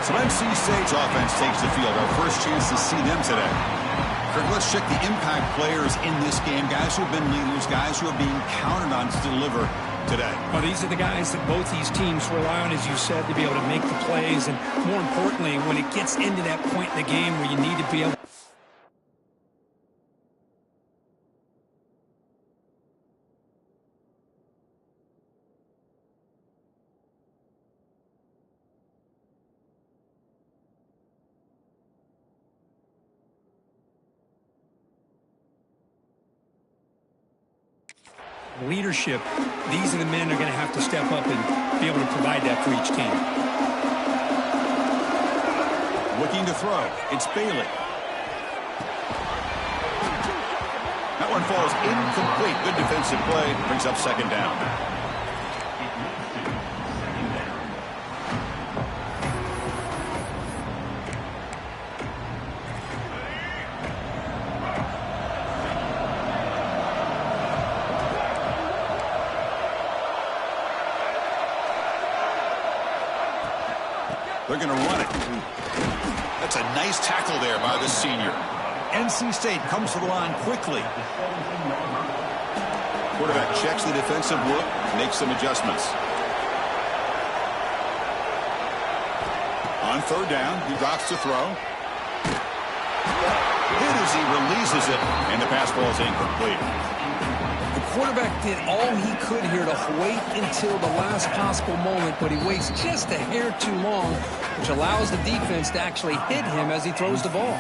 So NC State's offense takes the field. Our first chance to see them today. Kirk, let's check the impact players in this game. Guys who have been leaders, guys who are being counted on to deliver today. Well, these are the guys that both these teams rely on, as you said, to be able to make the plays. And more importantly, when it gets into that point in the game where you need to be able leadership, these are the men who are going to have to step up and be able to provide that for each team. Looking to throw. It's Bailey. That one falls incomplete. Good defensive play. Brings up second down. They're going to run it. That's a nice tackle there by the senior. NC State comes to the line quickly. Quarterback checks the defensive look, makes some adjustments. On third down, he drops to throw. Hit as he releases it, and the pass ball is incomplete. The quarterback did all he could here to wait until the last possible moment, but he waits just a hair too long, which allows the defense to actually hit him as he throws the ball.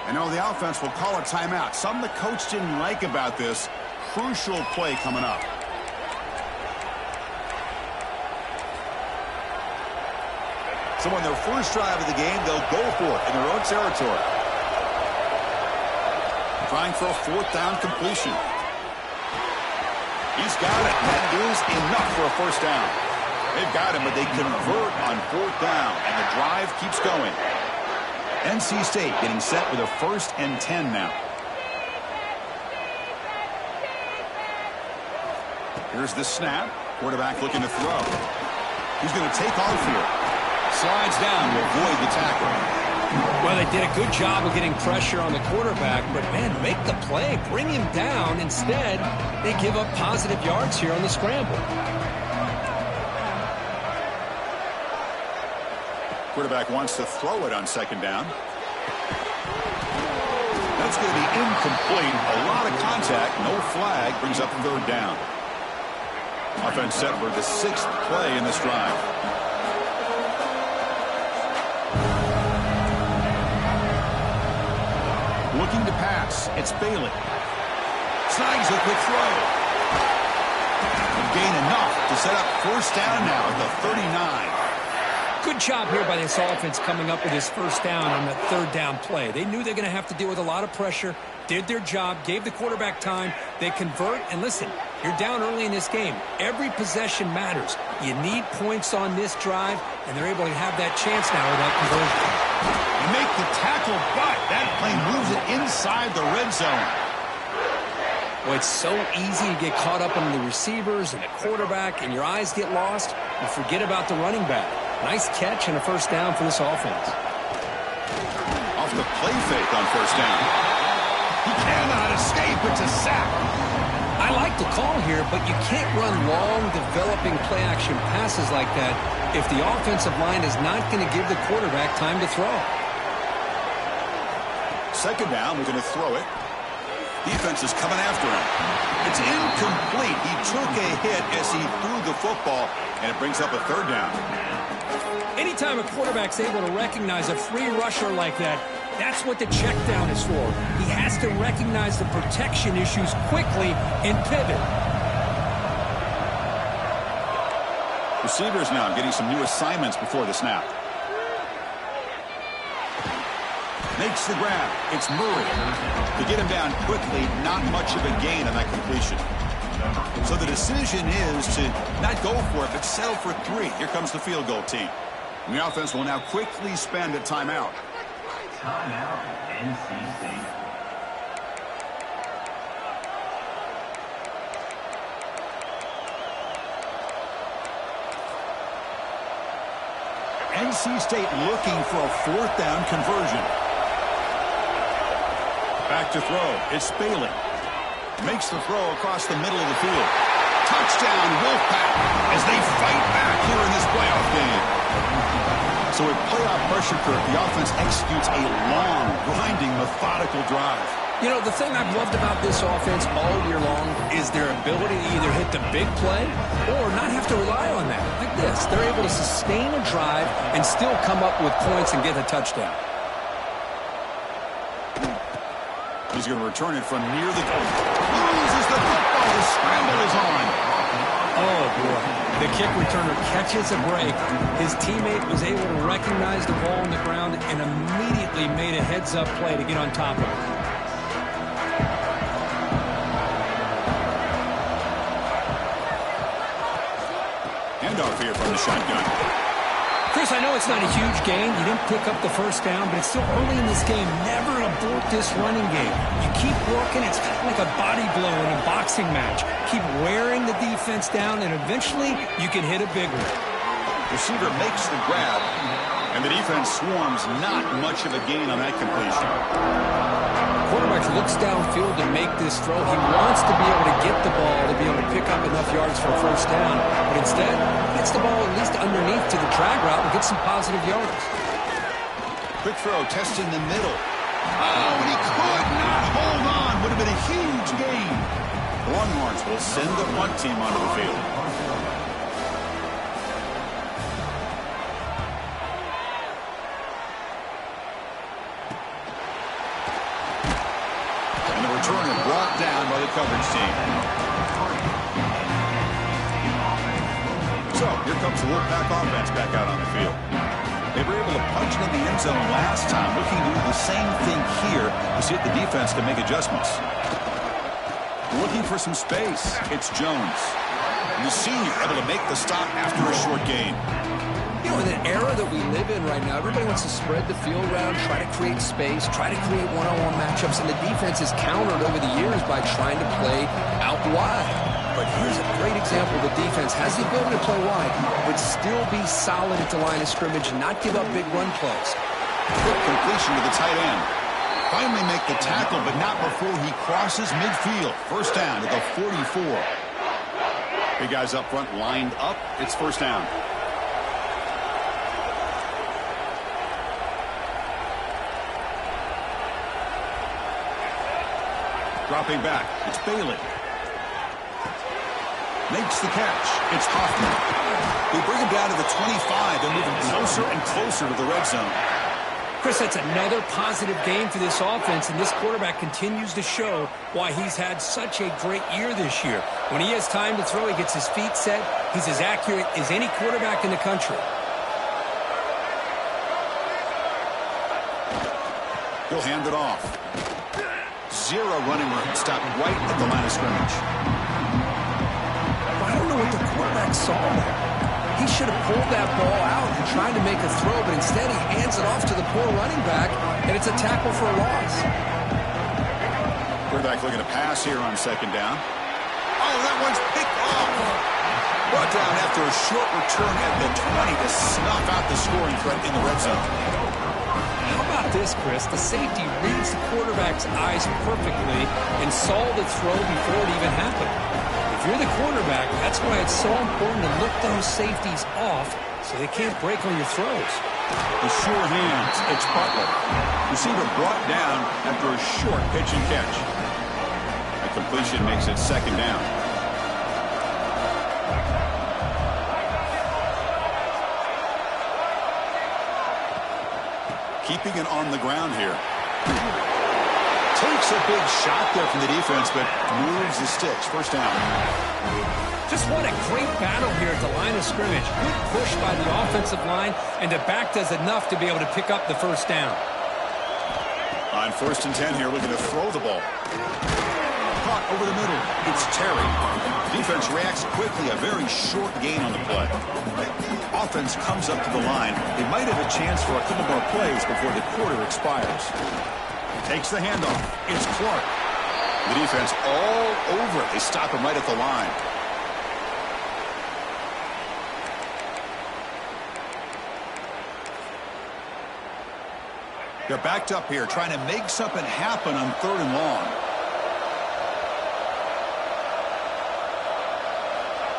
I know the offense will call a timeout. Something the coach didn't like about this. Crucial play coming up. So on their first drive of the game, they'll go for it in their own territory. Trying for a fourth down completion. He's got it. That is enough for a first down. They've got him, but they convert on fourth down, and the drive keeps going. NC State getting set with a 1st and 10 now. Here's the snap. Quarterback looking to throw. He's going to take off here. Slides down to avoid the tackle. Well, they did a good job of getting pressure on the quarterback, but, man, make the play. Bring him down. Instead, they give up positive yards here on the scramble. Quarterback wants to throw it on second down. That's going to be incomplete. A lot of contact. No flag. Brings up third down. Offense set for the 6th play in this drive. Looking to pass. It's Bailey. Snags a quick throw. Gain enough to set up first down now at the 39. Good job here by this offense coming up with his first down on the third down play. They knew they're going to have to deal with a lot of pressure, did their job, gave the quarterback time. They convert, and listen, you're down early in this game. Every possession matters. You need points on this drive, and they're able to have that chance now with that conversion. You make the tackle, but that play moves it inside the red zone. Well, it's so easy to get caught up on the receivers and the quarterback, and your eyes get lost. You forget about the running back. Nice catch and a first down for this offense. Off the play fake on first down. He cannot escape. It's a sack. I like the call here, but you can't run long, developing play-action passes like that if the offensive line is not going to give the quarterback time to throw. Second down, we're going to throw it. Defense is coming after him. It's incomplete. He took a hit as he threw the football, and it brings up a third down. Anytime a quarterback's able to recognize a free rusher like that, that's what the check down is for. He has to recognize the protection issues quickly and pivot. Receivers now getting some new assignments before the snap. Makes the grab. It's Murray. To get him down quickly, not much of a gain on that completion. So the decision is to not go for it, but settle for 3. Here comes the field goal team. And the offense will now quickly spend a timeout. Timeout, NC State. NC State looking for a fourth down conversion. Back to throw. It's Bailey. Makes the throw across the middle of the field. Touchdown, Wolfpack, as they fight back here in this playoff game. So with playoff pressure, the offense executes a long, grinding, methodical drive. You know, the thing I've loved about this offense all year long is their ability to either hit the big play or not have to rely on that. Like this, they're able to sustain a drive and still come up with points and get a touchdown. He's going to return it from near the goal. Loses the football. The scramble is on. Oh, boy. The kick returner catches a break. His teammate was able to recognize the ball on the ground and immediately made a heads-up play to get on top of it. Handoff here from the shotgun. Chris, I know it's not a huge gain. You didn't pick up the first down, but it's still early in this game. Never abort this running game. You keep working. It's kind of like a body blow in a boxing match. Keep wearing the defense down, and eventually you can hit a big one. Receiver makes the grab, and the defense swarms. Not much of a gain on that completion. Quarterback looks downfield to make this throw. He wants to be able to get the ball to be able to pick up enough yards for a first down, but instead gets the ball at least underneath to the drag route and gets some positive yards. Quick throw, testing the middle. Oh, and he could not hold on. Would have been a huge gain. The Longhorns will send the punt team onto the field. Returner brought down by the coverage team. So, here comes the Wolfpack offense back out on the field. They were able to punch it in the end zone last time, looking to do the same thing here to see if the defense can make adjustments. Looking for some space, it's Jones. The senior able to make the stop after a short gain. You know, in an era that we live in right now, everybody wants to spread the field around, try to create space, try to create one-on-one matchups, and the defense is countered over the years by trying to play out wide. But here's a great example. The defense has the ability to play wide, but still be solid at the line of scrimmage and not give up big run plays. Quick completion to the tight end. Finally make the tackle, but not before he crosses midfield. First down to the 44. Big guys up front lined up. It's first down. Dropping back, it's Bailey. Makes the catch. It's Hoffman. They bring him down to the 25. They're moving closer and closer to the red zone. Chris, that's another positive game for this offense, and this quarterback continues to show why he's had such a great year this year. When he has time to throw, he gets his feet set. He's as accurate as any quarterback in the country. He'll hand it off. Zero running room. Stopped right at the line of scrimmage. I don't know what the quarterback saw there. He should have pulled that ball out and tried to make a throw, but instead he hands it off to the poor running back, and it's a tackle for a loss. Quarterback looking to pass here on second down. Oh, that one's picked off. Brought down after a short return at the 20 to snuff out the scoring threat in the red zone. How about this, Chris? The safety reads the quarterback's eyes perfectly and saw the throw before it even happened. If you're the quarterback, that's why it's so important to look those safeties off so they can't break on your throws. The sure hands, it's Butler. Receiver brought down after a short pitch and catch. The completion makes it second down. Keeping it on the ground here. Takes a big shot there from the defense, but moves the sticks. First down. Just what a great battle here at the line of scrimmage. Good push by the offensive line, and the back does enough to be able to pick up the first down. On 1st and 10 here, looking to throw the ball. Caught over the middle. It's Terry. Defense reacts quickly. A very short gain on the play. Offense comes up to the line. They might have a chance for a couple more plays before the quarter expires. Takes the handoff. It's Clark. The defense all over it. They stop him right at the line. They're backed up here trying to make something happen on 3rd and long.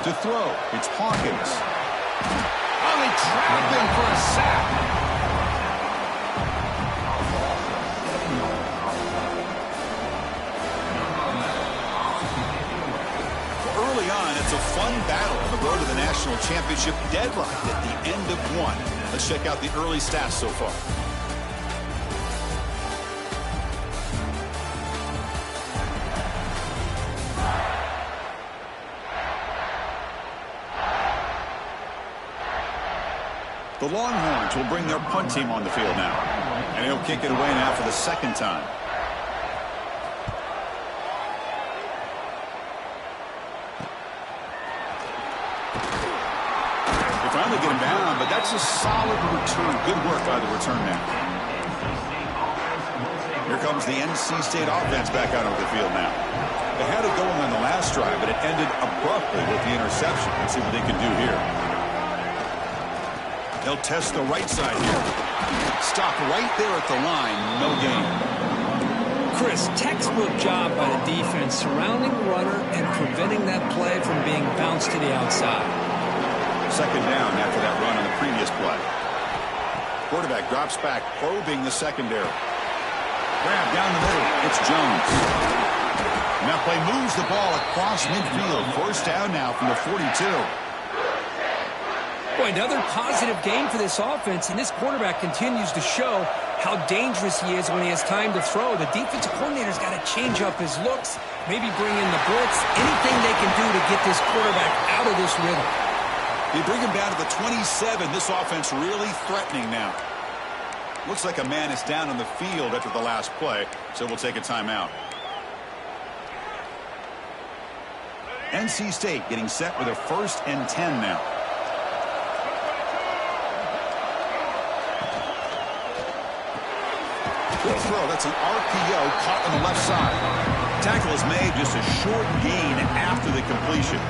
To throw, it's Hawkins. Oh, they trapped him for a sack. Early on, it's a fun battle on the road to the national championship, deadlocked at the end of one. Let's check out the early stats so far. The Longhorns will bring their punt team on the field now. And he'll kick it away now for the 2nd time. They finally get him down, but that's a solid return. Good work by the return man. Here comes the NC State offense back out onto the field now. They had it going on the last drive, but it ended abruptly with the interception. Let's see what they can do here. They'll test the right side here. Stop right there at the line. No gain. Chris, textbook job by the defense surrounding the runner and preventing that play from being bounced to the outside. 2nd down after that run on the previous play. Quarterback drops back, probing the secondary. Grab down the middle. It's Jones. And that play moves the ball across midfield. 1st down now from the 42. Boy, another positive game for this offense, and this quarterback continues to show how dangerous he is when he has time to throw. The defensive coordinator's got to change up his looks, maybe bring in the blitz, anything they can do to get this quarterback out of this rhythm. They bring him down to the 27. This offense really threatening now. Looks like a man is down on the field after the last play, so we'll take a timeout. NC State getting set with a 1st and 10 now. Good throw. That's an RPO caught on the left side. Tackle is made, just a short gain after the completion.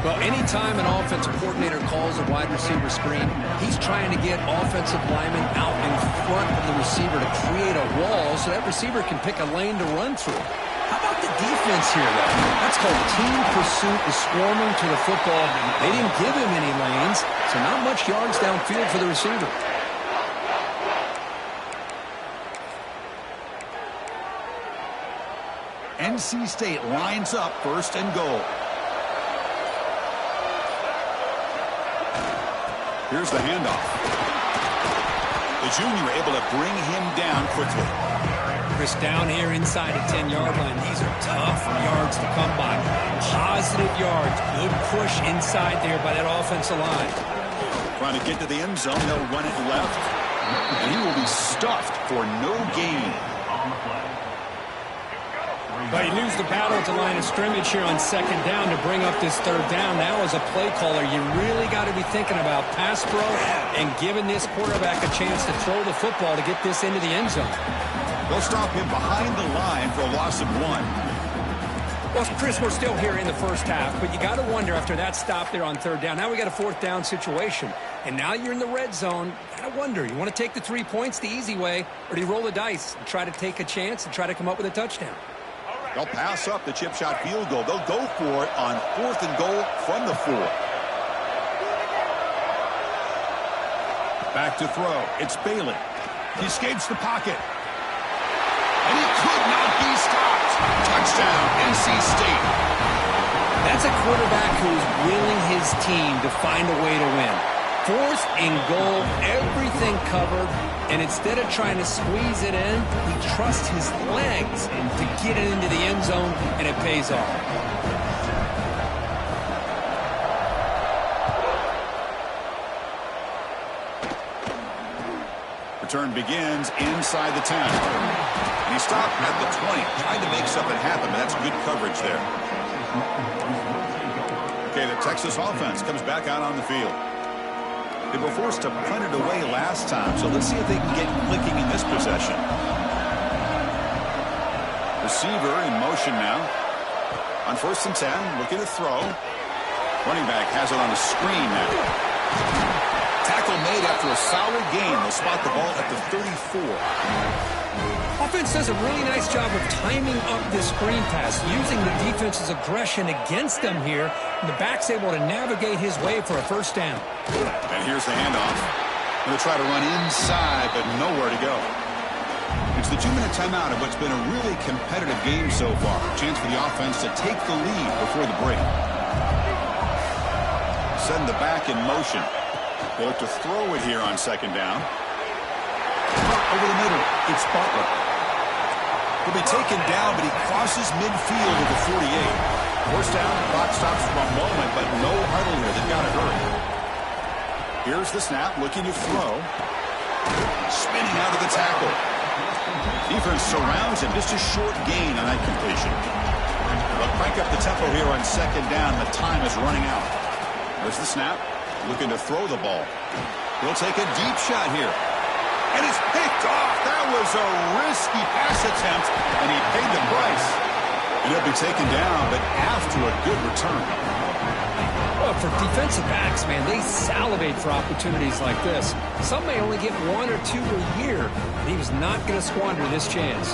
Well, anytime an offensive coordinator calls a wide receiver screen, he's trying to get offensive linemen out in front of the receiver to create a wall so that receiver can pick a lane to run through. How about the defense here, though? That's called team pursuit, is swarming to the football. They didn't give him any lanes, so not much yards downfield for the receiver. NC State lines up 1st and goal. Here's the handoff. The junior able to bring him down quickly. Chris, down here inside the 10-yard line. These are tough yards to come by. Positive yards. Good push inside there by that offensive line. Trying to get to the end zone. They'll run it left. And he will be stuffed for no gain. But you lose the battle at the line of scrimmage here on 2nd down to bring up this 3rd down. Now as a play caller, you really got to be thinking about pass pro and giving this quarterback a chance to throw the football to get this into the end zone. They'll stop him behind the line for a loss of 1. Well, Chris, we're still here in the 1st half, but you got to wonder after that stop there on 3rd down. Now we got a 4th down situation, and now you're in the red zone. Got to wonder, you want to take the 3 points the easy way, or do you roll the dice and try to take a chance and try to come up with a touchdown? They'll pass up the chip shot field goal. They'll go for it on 4th and goal from the 4. Back to throw. It's Bailey. He escapes the pocket. And he could not be stopped. Touchdown, NC State. That's a quarterback who's willing his team to find a way to win. 4th and goal, everything covered, and instead of trying to squeeze it in, he trusts his legs to get it into the end zone, and it pays off. Return begins inside the 10. And he stopped at the 20, trying to make something happen, but that's good coverage there. Okay, the Texas offense comes back out on the field. They were forced to punt it away last time, so let's see if they can get clicking in this possession. Receiver in motion now. On 1st and 10, looking to throw. Running back has it on the screen now. Tackle made after a solid gain. They'll spot the ball at the 34. Offense does a really nice job of timing up this screen pass, using the defense's aggression against them here. And the back's able to navigate his way for a first down. And here's the handoff. Going to try to run inside, but nowhere to go. It's the 2-minute timeout of what's been a really competitive game so far. Chance for the offense to take the lead before the break. Setting the back in motion. They look to throw it here on second down. Over the middle, it's Butler. He'll be taken down, but he crosses midfield at the 48. First down, the clock stops for a moment, but no huddle here. They've got to hurry. Here's the snap, looking to throw. Spinning out of the tackle. Defense surrounds him. Just a short gain on that completion. They'll crank up the tempo here on second down. The time is running out. There's the snap, looking to throw the ball. He'll take a deep shot here. And it's picked off. That was a risky pass attempt, and he paid the price. And he'll be taken down, but after a good return. Well, for defensive backs, man, they salivate for opportunities like this. Some may only get 1 or 2 a year, and he was not going to squander this chance.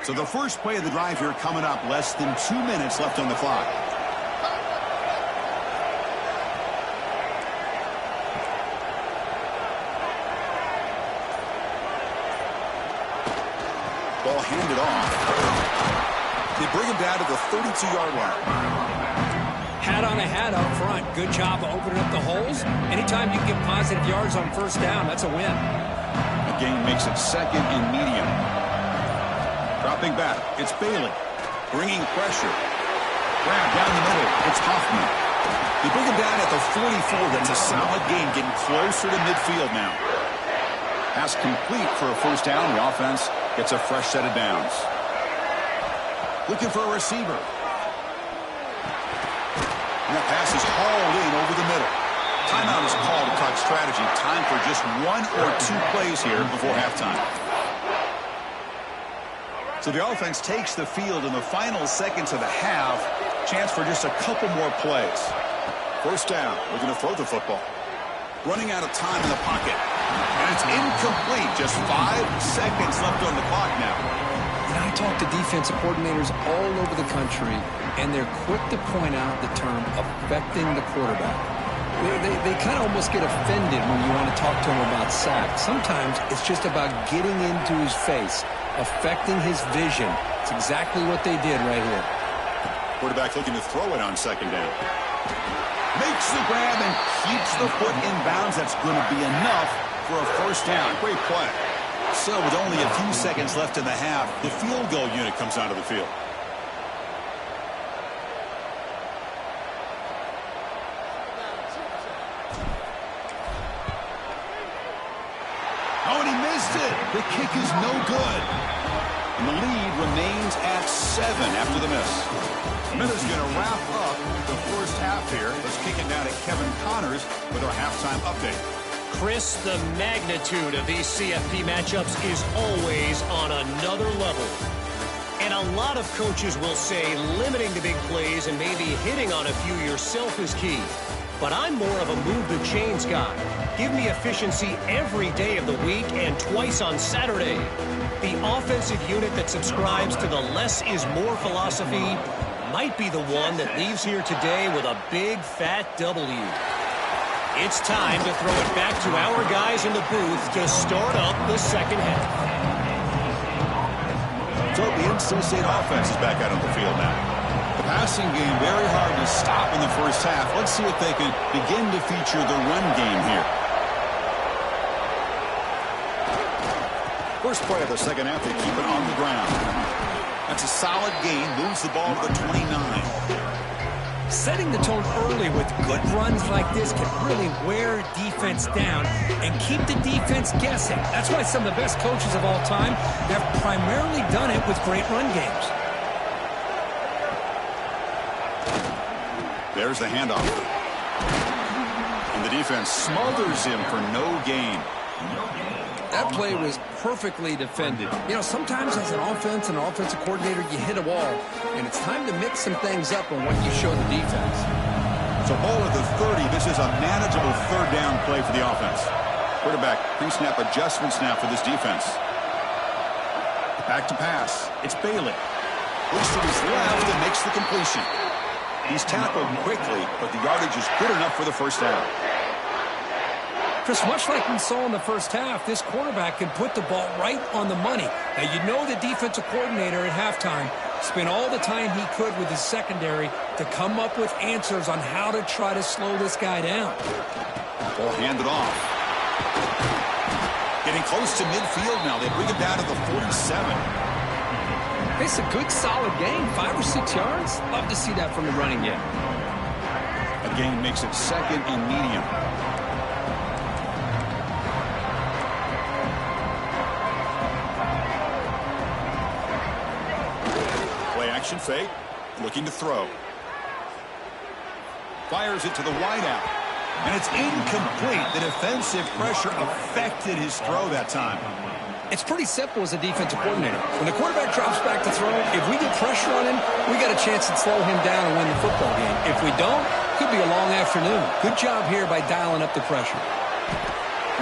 So the first play of the drive here coming up, less than 2 minutes left on the clock. Ball handed off. They bring him down to the 32-yard line. Hat on a hat up front. Good job of opening up the holes. Anytime you can get positive yards on first down, that's a win. The gain makes it second and medium. Dropping back, it's Bailey. Bringing pressure. Grab down the middle, it's Hoffman. They bring him down at the 44. That's a solid gain, getting closer to midfield now. Pass complete for a first down. The offense gets a fresh set of downs. Looking for a receiver. And that pass is hauled in over the middle. Timeout is called to talk strategy. Time for just 1 or 2 plays here before halftime. So the offense takes the field in the final seconds of the half. Chance for just a couple more plays. First down. We're going to throw the football. Running out of time in the pocket. And it's incomplete. Just 5 seconds left on the clock now. And I talk to defensive coordinators all over the country, and they're quick to point out the term affecting the quarterback. They kind of almost get offended when you want to talk to them about sacks. Sometimes it's just about getting into his face, affecting his vision. It's exactly what they did right here. Quarterback looking to throw it on second down. Makes the grab and keeps the foot in bounds. That's going to be enough for a first down. Great play. So with only a few seconds left in the half, the field goal unit comes onto the field. Oh, and he missed it. The kick is no good. And the lead remains at 7 after the miss. Miller's going to wrap up the first half here. Let's kick it down to Kevin Connors with our halftime update. Chris, the magnitude of these CFP matchups is always on another level. And a lot of coaches will say limiting the big plays and maybe hitting on a few yourself is key. But I'm more of a move the chains guy. Give me efficiency every day of the week and twice on Saturday. The offensive unit that subscribes to the less is more philosophy might be the one that leaves here today with a big fat W. It's time to throw it back to our guys in the booth to start up the second half. So the NC State offense is back out on the field now. The passing game very hard to stop in the first half. Let's see if they can begin to feature the run game here. First play of the second half, they keep it on the ground. That's a solid gain, moves the ball to the 29. Setting the tone early with good runs like this can really wear defense down and keep the defense guessing. That's why some of the best coaches of all time have primarily done it with great run games. There's the handoff. the defense smothers him for no gain. That play was perfectly defended. You know, sometimes as an offense and an offensive coordinator, you hit a wall, and it's time to mix some things up on what you show the defense. So ball at the 30. This is a manageable third down play for the offense. Quarterback pre-snap adjustments now for this defense. Back to pass. It's Bailey. Looks to his left and makes the completion. He's tackled quickly, but the yardage is good enough for the first down. Chris, much like we saw in the first half, this quarterback can put the ball right on the money. Now, you know the defensive coordinator at halftime spent all the time he could with his secondary to come up with answers on how to try to slow this guy down. Ball handed off. Getting close to midfield now. They bring it down to the 47. It's a good, solid gain. 5 or 6 yards. Love to see that from the running game. A gain makes it second and medium. Action fake, looking to throw. Fires it to the wideout, and it's incomplete. The defensive pressure affected his throw that time. It's pretty simple as a defensive coordinator. When the quarterback drops back to throw, if we get pressure on him, we got a chance to slow him down and win the football game. If we don't, it could be a long afternoon. Good job here by dialing up the pressure.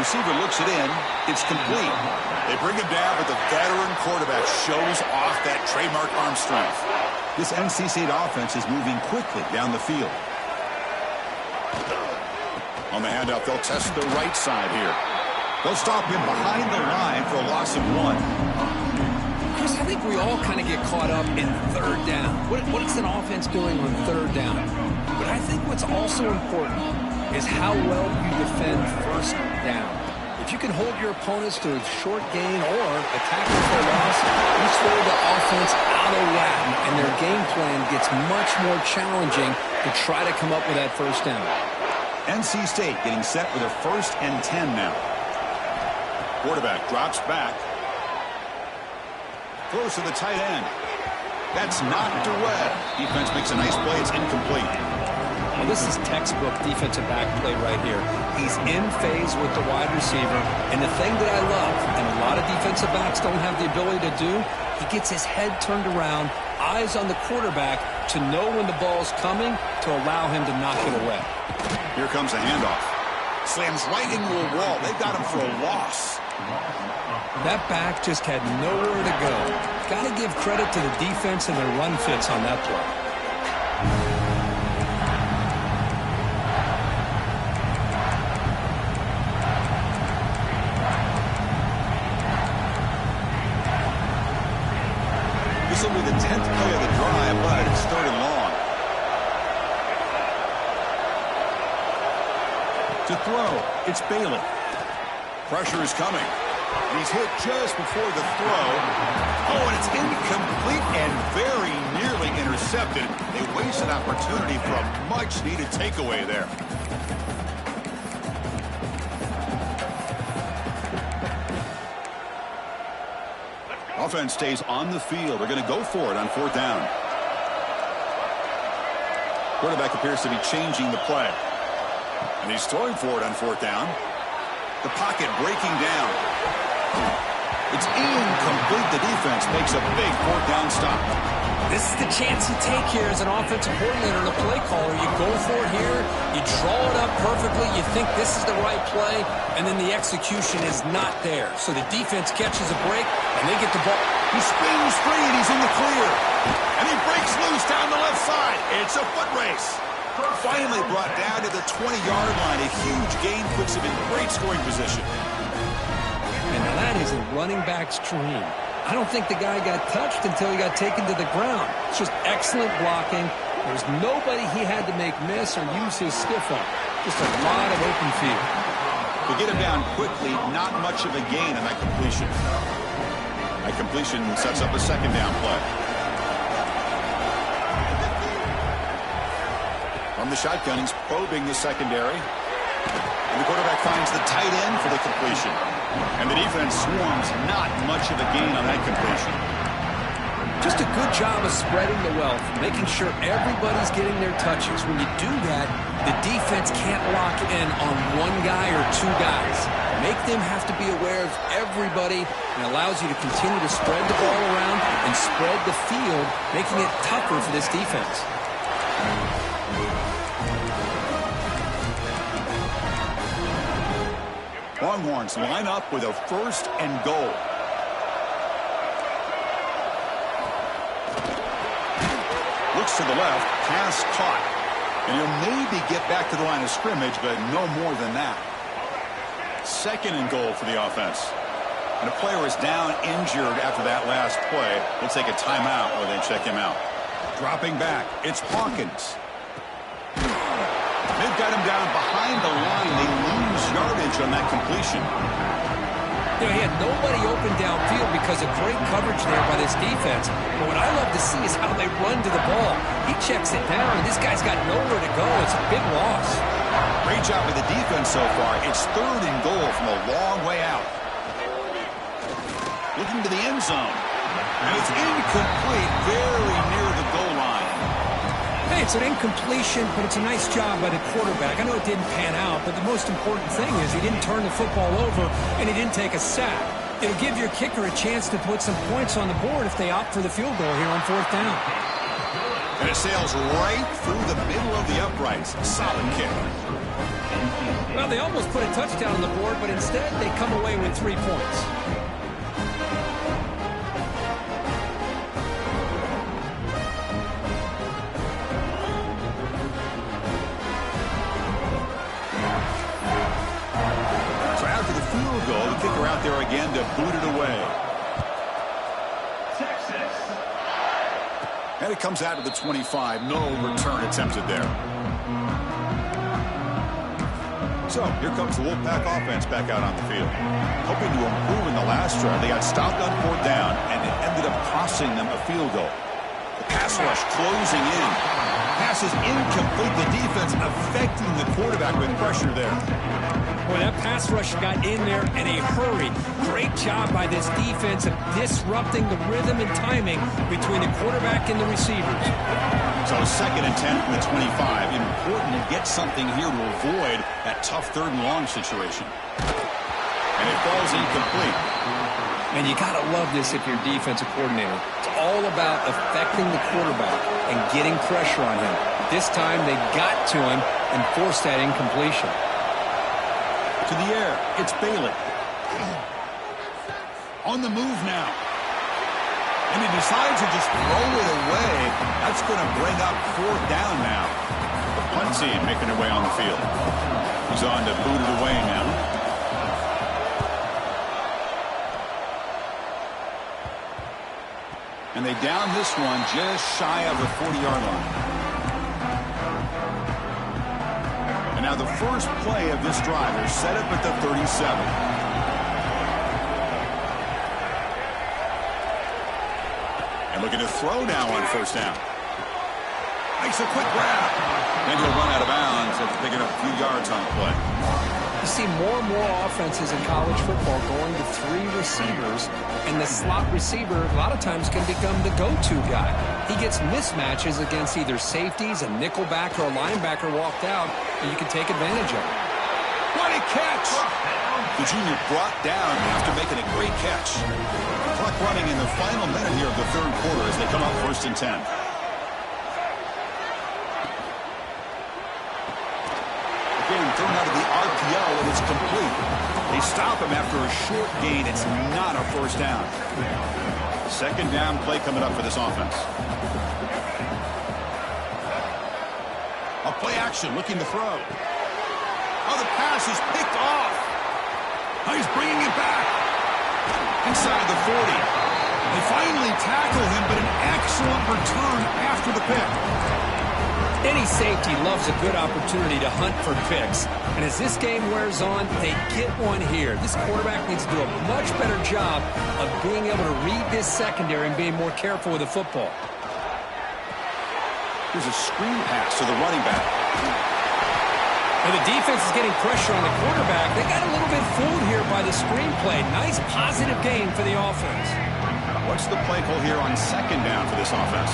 Receiver looks it in. It's complete. They bring him down, but the veteran quarterback shows off that trademark arm strength. This NC State offense is moving quickly down the field. On the handout, they'll test the right side here. They'll stop him behind the line for a loss of 1. Chris, I think we all kind of get caught up in third down. What is an offense doing on third down? But I think what's also important is how well you defend first down. If you can hold your opponents to a short gain or a tackle for loss, you throw the offense out of whack, and their game plan gets much more challenging to try to come up with that first down. NC State getting set with a 1st and 10 now. Quarterback drops back. Throws to the tight end. That's knocked away. Defense makes a nice play. It's incomplete. Well, this is textbook defensive back play right here. He's in phase with the wide receiver. And the thing that I love, and a lot of defensive backs don't have the ability to do, he gets his head turned around, eyes on the quarterback to know when the ball's coming to allow him to knock it away. Here comes a handoff. Slams right into a wall. They've got him for a loss. That back just had nowhere to go. Got to give credit to the defense and their run fits on that play. This will be the 10th play of the drive, but it's 3rd and long. To throw, it's Bailey. Pressure is coming. He's hit just before the throw. Oh, and it's incomplete and very nearly intercepted. They wasted opportunity for a much-needed takeaway there. Offense stays on the field. They're going to go for it on 4th down. Quarterback appears to be changing the play. And he's throwing for it on 4th down. The pocket breaking down. It's incomplete. The defense makes a big 4th down stop. This is the chance you take here as an offensive coordinator and a play caller. You go for it here. You draw it up perfectly. You think this is the right play, and then the execution is not there. So the defense catches a break, and they get the ball. He spins free, and he's in the clear. And he breaks loose down the left side. It's a foot race. Finally brought down to the 20-yard line. A huge gain puts him in great scoring position. And that is a running back's dream. I don't think the guy got touched until he got taken to the ground. It's just excellent blocking. There's nobody he had to make miss or use his stiff arm. Just a lot of open field. To get him down quickly, not much of a gain on that completion. That completion sets up a 2nd down play. From the shotgun, he's probing the secondary. And the quarterback finds the tight end for the completion. And the defense swarms, not much of a gain on that completion. Just a good job of spreading the wealth, making sure everybody's getting their touches. When you do that, the defense can't lock in on one guy or two guys. Make them have to be aware of everybody, and allows you to continue to spread the ball around and spread the field, making it tougher for this defense. Longhorns line up with a 1st and goal. Looks to the left, pass caught. And he'll maybe get back to the line of scrimmage, but no more than that. 2nd and goal for the offense. And a player is down injured after that last play. We'll take a timeout or they check him out. Dropping back, it's Hawkins. They've got him down behind the line. They lose yardage on that completion. You know, he had nobody open downfield because of great coverage there by this defense. But what I love to see is how they run to the ball. He checks it down, and this guy's got nowhere to go. It's a big loss. Great job with the defense so far. It's 3rd and goal from a long way out. Looking to the end zone. And it's incomplete, very near the goal line. Hey, it's an incompletion, but it's a nice job by the quarterback. I know it didn't pan out, but the most important thing is he didn't turn the football over and he didn't take a sack. It'll give your kicker a chance to put some points on the board if they opt for the field goal here on 4th down. And it sails right through the middle of the uprights. Solid kick. Well, they almost put a touchdown on the board, but instead they come away with 3 points. Out there again to boot it away. Texas. And it comes out of the 25. No return attempted there. So here comes the Wolfpack offense back out on the field. Hoping to improve in the last drive. They got stopped on 4th down, and it ended up costing them a field goal. The pass rush closing in. Pass is incomplete. The defense affecting the quarterback with pressure there. Boy, that pass rush got in there in a hurry. Great job by this defense of disrupting the rhythm and timing between the quarterback and the receivers. So 2nd and 10 from the 25. Important to get something here to avoid that tough 3rd and long situation. And it falls incomplete. And you got to love this if you're a defensive coordinator. It's all about affecting the quarterback and getting pressure on him. This time they got to him and forced that incompletion. To the air, it's Bailey. On the move now. And he decides to just throw it away. That's going to bring up 4th down now. The punt team making their way on the field. He's on to boot it away now. And they down this one just shy of the 40-yard line. And now the first play of this drive is set up at the 37. And looking to throw now on 1st down. Makes a quick grab. And he'll run out of bounds after picking up a few yards on the play. You see more and more offenses in college football going to 3 receivers, and the slot receiver a lot of times can become the go-to guy. He gets mismatches against either safeties, a nickelback, or a linebacker walked out, and you can take advantage of it. What a catch! The junior brought down after making a great catch. Clock running in the final minute here of the 3rd quarter as they come up 1st and 10. Again, thrown out of the RPO, and it's complete. They stop him after a short gain. It's not a 1st down. 2nd down play coming up for this offense. A play action, looking to throw. Oh, the pass is picked off. Oh, he's bringing it back. Inside the 40. They finally tackle him, but an excellent return after the pick. Any safety loves a good opportunity to hunt for picks. And as this game wears on, they get one here. This quarterback needs to do a much better job of being able to read this secondary and being more careful with the football. Here's a screen pass to the running back. And the defense is getting pressure on the quarterback. They got a little bit fooled here by the screen play. Nice positive gain for the offense. What's the play call here on second down for this offense?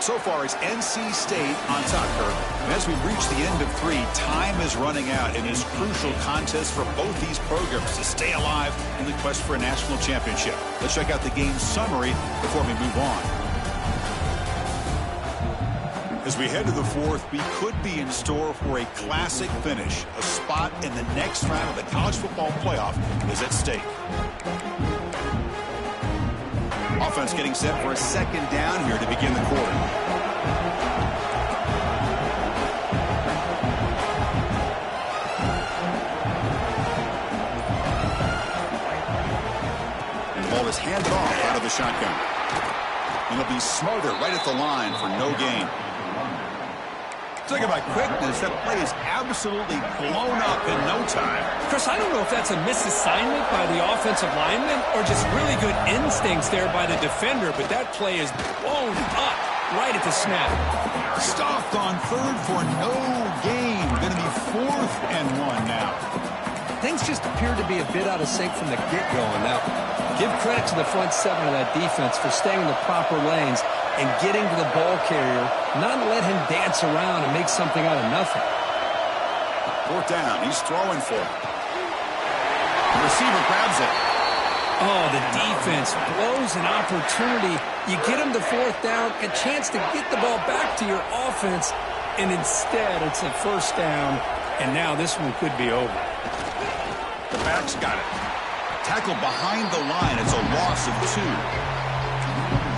So far, it's NC State on top, Kirk. And as we reach the end of 3, time is running out in this crucial contest for both these programs to stay alive in the quest for a national championship. Let's check out the game summary before we move on. As we head to the 4th, we could be in store for a classic finish. A spot in the next round of the college football playoff is at stake. Offense getting set for a second down here to begin the quarter. And the ball is handed off out of the shotgun. And he'll be smarter right at the line for no gain. Talking about quickness, that play is absolutely blown up in no time. Chris, I don't know if that's a misassignment by the offensive lineman or just really good instincts there by the defender, but that play is blown up right at the snap. Stopped on 3rd for no gain. Going to be 4th and 1 now. Things just appear to be a bit out of sync from the get-go. Now, give credit to the front 7 of that defense for staying in the proper lanes and getting to the ball carrier, not let him dance around and make something out of nothing. 4th down, he's throwing for it. The receiver grabs it. Oh, the defense blows an opportunity. You get him to 4th down, a chance to get the ball back to your offense, and instead it's a 1st down, and now this one could be over. The back's got it. Tackled behind the line, it's a loss of 2.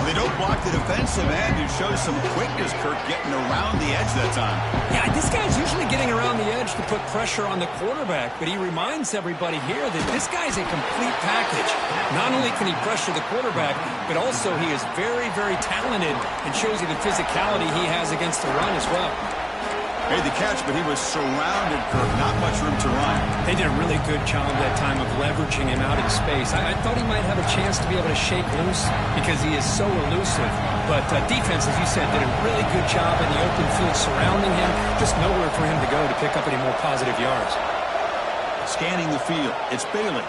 They don't block the defensive end, who shows some quickness, Kirk, getting around the edge that time. Yeah, this guy's usually getting around the edge to put pressure on the quarterback, but he reminds everybody here that this guy's a complete package. Not only can he pressure the quarterback, but also he is very, very talented and shows you the physicality he has against the run as well. Made the catch, but he was surrounded, Kirk. Not much room to run. They did a really good job that time of leveraging him out in space. I thought he might have a chance to be able to shake loose because he is so elusive. But defense, as you said, did a really good job in the open field surrounding him. Just nowhere for him to go to pick up any more positive yards. Scanning the field, it's Bailey.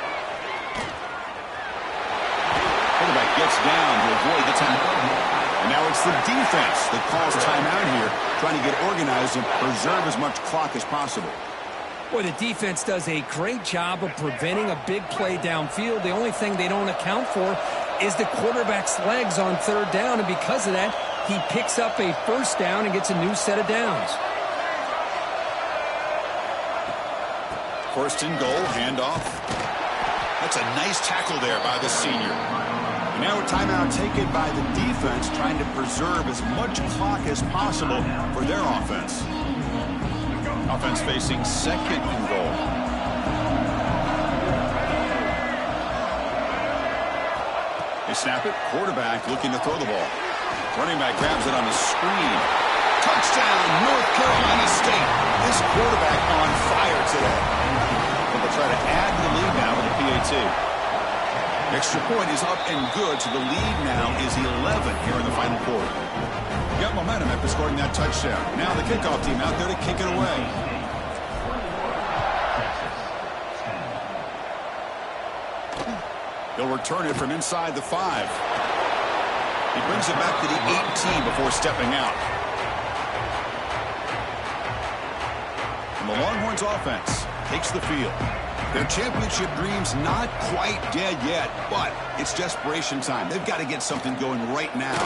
Quarterback gets down to avoid the tackle. And now it's the defense that calls timeout here, trying to get organized and preserve as much clock as possible. Boy, the defense does a great job of preventing a big play downfield. The only thing they don't account for is the quarterback's legs on 3rd down, and because of that, he picks up a 1st down and gets a new set of downs. 1st and goal, handoff. That's a nice tackle there by the senior. And now a timeout taken by the defense, trying to preserve as much clock as possible for their offense. Offense facing 2nd and goal. They snap it. Quarterback looking to throw the ball. Running back grabs it on the screen. Touchdown, North Carolina State. This quarterback on fire today. And they'll try to add to the lead now with the PAT. Extra point is up and good, so the lead now is 11 here in the final quarter. Got momentum after scoring that touchdown. Now the kickoff team out there to kick it away. He'll return it from inside the 5. He brings it back to the 18 before stepping out. And the Longhorns offense takes the field. Their championship dream's not quite dead yet, but it's desperation time. They've got to get something going right now.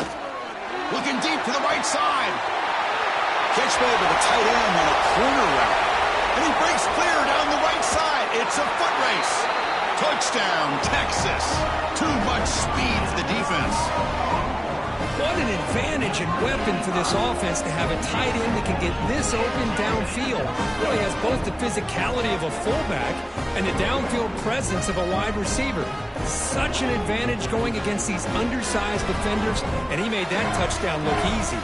Looking deep to the right side. Catch made with a tight end on a corner route. And he breaks clear down the right side. It's a foot race. Touchdown, Texas. Too much speed for the defense. What an advantage and weapon for this offense to have a tight end that can get this open downfield. Really has both the physicality of a fullback and the downfield presence of a wide receiver. Such an advantage going against these undersized defenders, and he made that touchdown look easy.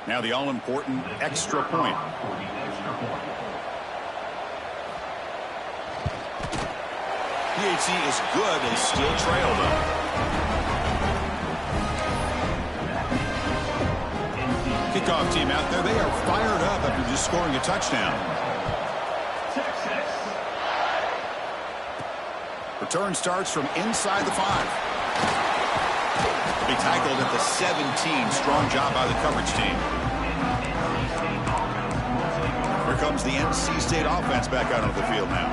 Now the all-important extra point. PHC is good. They still trail, though. Kickoff team out there. They are fired up after just scoring a touchdown. Return starts from inside the 5. They tackled at the 17. Strong job by the coverage team. Here comes the NC State offense back out onto the field now.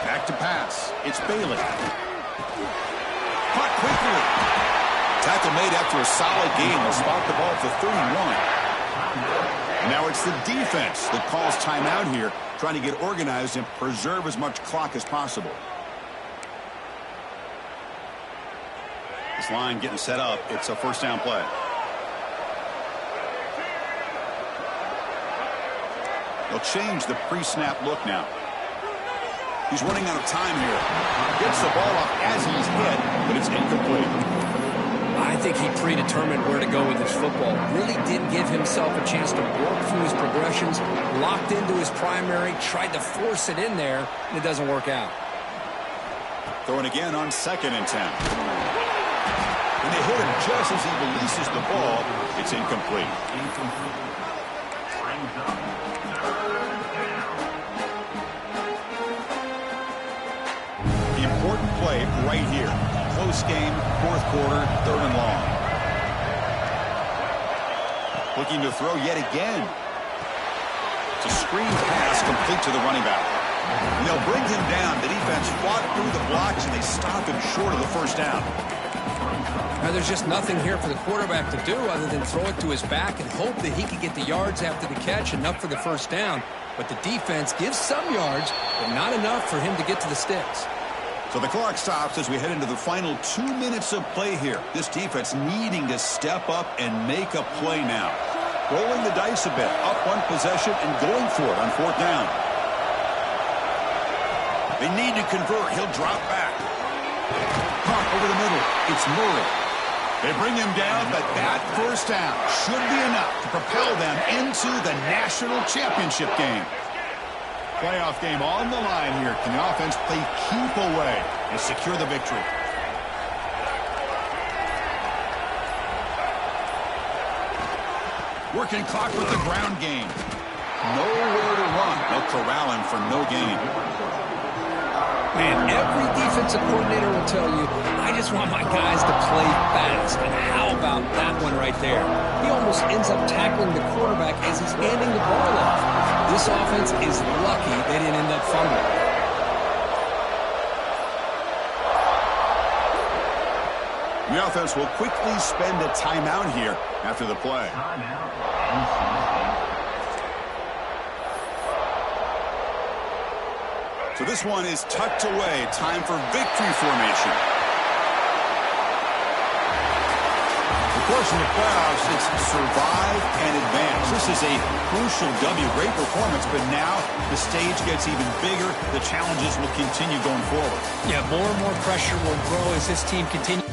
Back to pass. It's Bailey. Caught quickly. Tackle made after a solid game. They'll spot the ball for 31. Now it's the defense that calls timeout here, trying to get organized and preserve as much clock as possible. This line getting set up. It's a first down play. They'll change the pre-snap look now. He's running out of time here. Gets the ball off as he's hit, but it's incomplete. I think he predetermined where to go with his football. Really didn't give himself a chance to work through his progressions. Locked into his primary, tried to force it in there, and it doesn't work out. Throwing again on 2nd and 10. And they hit him just as he releases the ball. It's incomplete. The important play right here. Close game, 4th quarter, 3rd and long. Looking to throw yet again. It's a screen pass complete to the running back. And they'll bring him down. The defense fought through the blocks, and they stop him short of the first down. Now, there's just nothing here for the quarterback to do other than throw it to his back and hope that he can get the yards after the catch, enough for the first down. But the defense gives some yards, but not enough for him to get to the sticks. So the clock stops as we head into the final 2 minutes of play here. This defense needing to step up and make a play now. Rolling the dice a bit, up one possession and going for it on 4th down. They need to convert. He'll drop back. Caught over the middle. It's Murray. They bring him down, but that first down should be enough to propel them into the national championship game. Playoff game on the line here. Can the offense play keep away and secure the victory? Working clock with the ground game. Nowhere to run. They'll corral him for no gain. Man, every defensive coordinator will tell you, I just want my guys to play fast. And how about that one right there? He almost ends up tackling the quarterback as he's handing the ball off. This offense is lucky they didn't end up fumbling. The offense will quickly spend a timeout here after the play. So this one is tucked away. Time for victory formation. Of course, in the playoffs, it's survive and advance. This is a crucial W. Great performance, but now the stage gets even bigger. The challenges will continue going forward. Yeah, more and more pressure will grow as this team continues.